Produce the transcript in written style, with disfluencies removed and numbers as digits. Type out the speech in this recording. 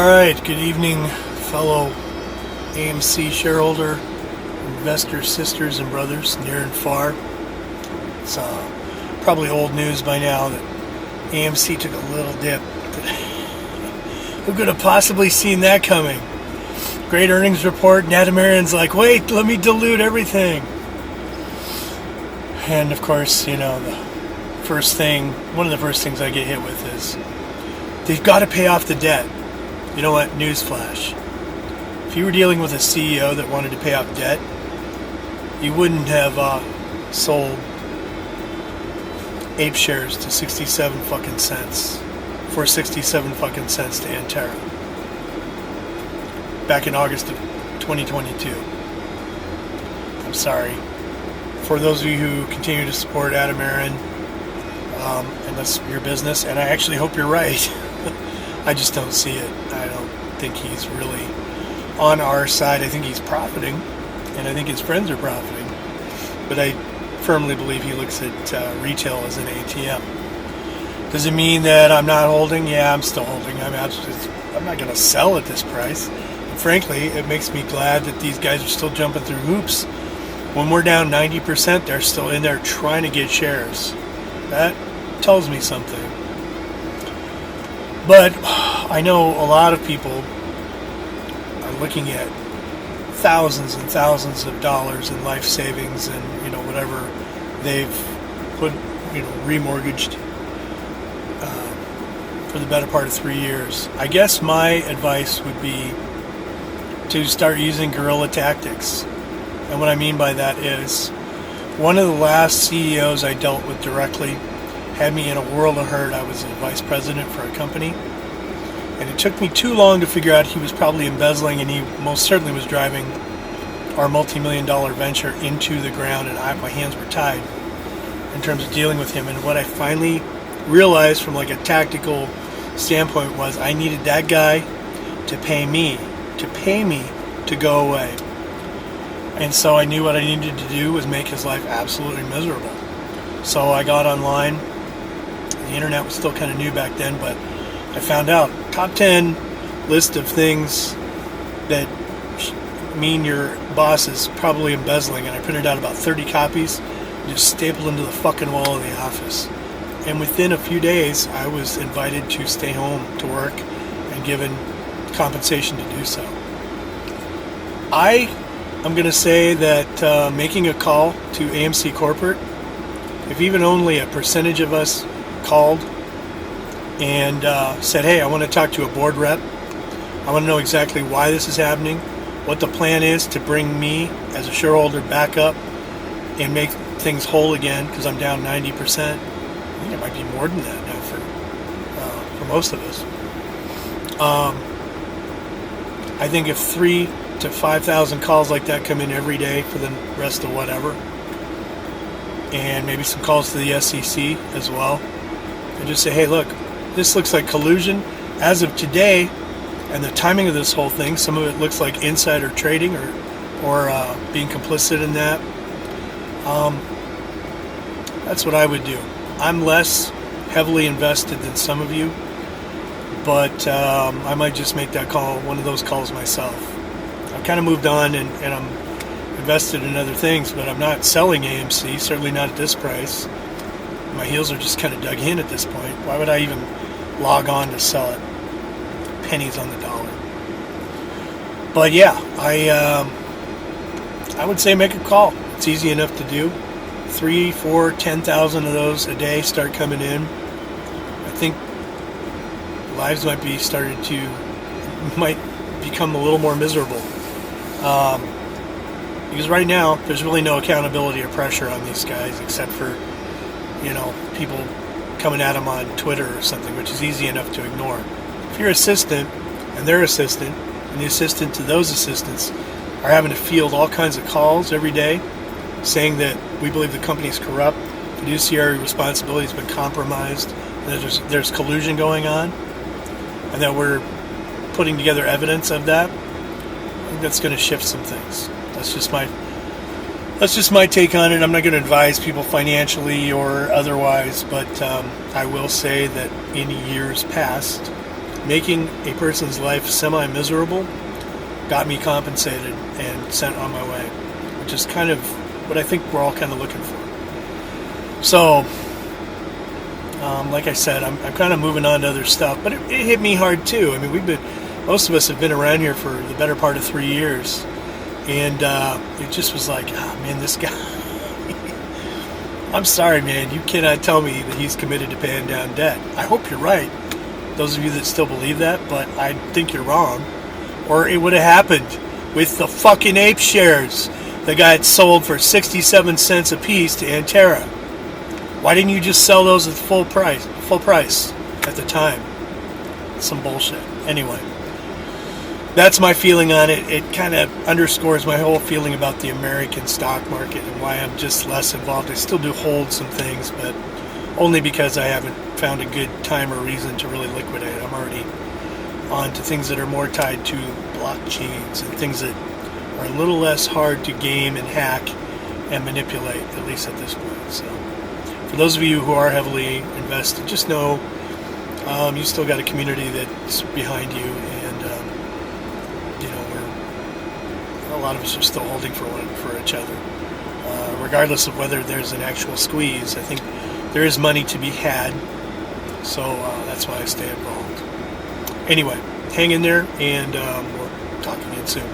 All right, good evening, fellow AMC shareholder, investors, sisters, and brothers, near and far. It's probably old news by now that AMC took a little dip. Who could have possibly seen that coming? Great earnings report, and Adam Aron's like, wait, let me dilute everything. And of course, one of the first things I get hit with is, they've got to pay off the debt. You know what? Newsflash. If you were dealing with a CEO that wanted to pay off debt, you wouldn't have sold ape shares to 67 fucking cents for 67 fucking cents to Antera back in August of 2022. I'm sorry. For those of you who continue to support Adam Aron, and that's your business, and I actually hope you're right. I just don't see it. I don't think he's really on our side. I think he's profiting, and I think his friends are profiting. But I firmly believe he looks at retail as an ATM. Does it mean that I'm not holding? Yeah, I'm still holding. I'm not going to sell at this price. And frankly, it makes me glad that these guys are still jumping through hoops. When we're down 90%, they're still in there trying to get shares. That tells me something. But I know a lot of people are looking at thousands and thousands of dollars in life savings and whatever they've put remortgaged for the better part of 3 years. I guess my advice would be to start using guerrilla tactics. And what I mean by that is, one of the last CEOs I dealt with directly had me in a world of hurt. I was a vice president for a company, and it took me too long to figure out he was probably embezzling, and he most certainly was driving our multi-million-dollar venture into the ground, and my hands were tied in terms of dealing with him. And what I finally realized from like a tactical standpoint was I needed that guy to pay me to go away. And so I knew what I needed to do was make his life absolutely miserable. So I got online. The internet was still kind of new back then, but I found out top 10 list of things that mean your boss is probably embezzling, and I printed out about 30 copies and just stapled them to the fucking wall of the office. And within a few days, I was invited to stay home to work and given compensation to do so. I'm going to say that making a call to AMC Corporate, if even only a percentage of us called and said, hey, I want to talk to a board rep. I want to know exactly why this is happening, what the plan is to bring me as a shareholder back up and make things whole again, because I'm down 90%. I think it might be more than that now for most of us. I think if 3,000 to 5,000 calls like that come in every day for the rest of whatever, and maybe some calls to the SEC as well, and just say, hey, look, this looks like collusion as of today, and the timing of this whole thing, some of it looks like insider trading or being complicit in that. That's what I would do. I'm less heavily invested than some of you, but I might just make that call, one of those calls myself. I've kind of moved on and I'm invested in other things, but I'm not selling AMC, certainly not at this price. My heels are just kind of dug in at this point. Why would I even log on to sell it? Pennies on the dollar. But yeah, I would say make a call. It's easy enough to do. 3, 4, 10,000 of those a day start coming in. I think lives might become a little more miserable. Because right now, there's really no accountability or pressure on these guys except for, people coming at them on Twitter or something, which is easy enough to ignore. If your assistant and their assistant and the assistant to those assistants are having to field all kinds of calls every day saying that we believe the company is corrupt, fiduciary responsibility has been compromised, and that there's collusion going on, and that we're putting together evidence of that, I think that's going to shift some things. That's just my take on it. I'm not going to advise people financially or otherwise, but I will say that in years past, making a person's life semi-miserable got me compensated and sent on my way, which is kind of what I think we're all kind of looking for. So, like I said, I'm kind of moving on to other stuff, but it hit me hard too. I mean, most of us have been around here for the better part of 3 years, and it just was like, oh man, this guy. I'm sorry, man, you cannot tell me that he's committed to paying down debt. I hope you're right, those of you that still believe that, but I think you're wrong. Or it would have happened with the fucking ape shares that got sold for 67 cents a piece to Antera. Why didn't you just sell those at full price at the time? Some bullshit. Anyway, that's my feeling on it. It kind of underscores my whole feeling about the American stock market and why I'm just less involved. I still do hold some things, but only because I haven't found a good time or reason to really liquidate. I'm already on to things that are more tied to blockchains and things that are a little less hard to game and hack and manipulate, at least at this point. So for those of you who are heavily invested, just know you still got a community that's behind you, and a lot of us are still holding for each other, regardless of whether there's an actual squeeze. I think there is money to be had, so that's why I stay involved. Anyway, hang in there, and we'll talk again soon.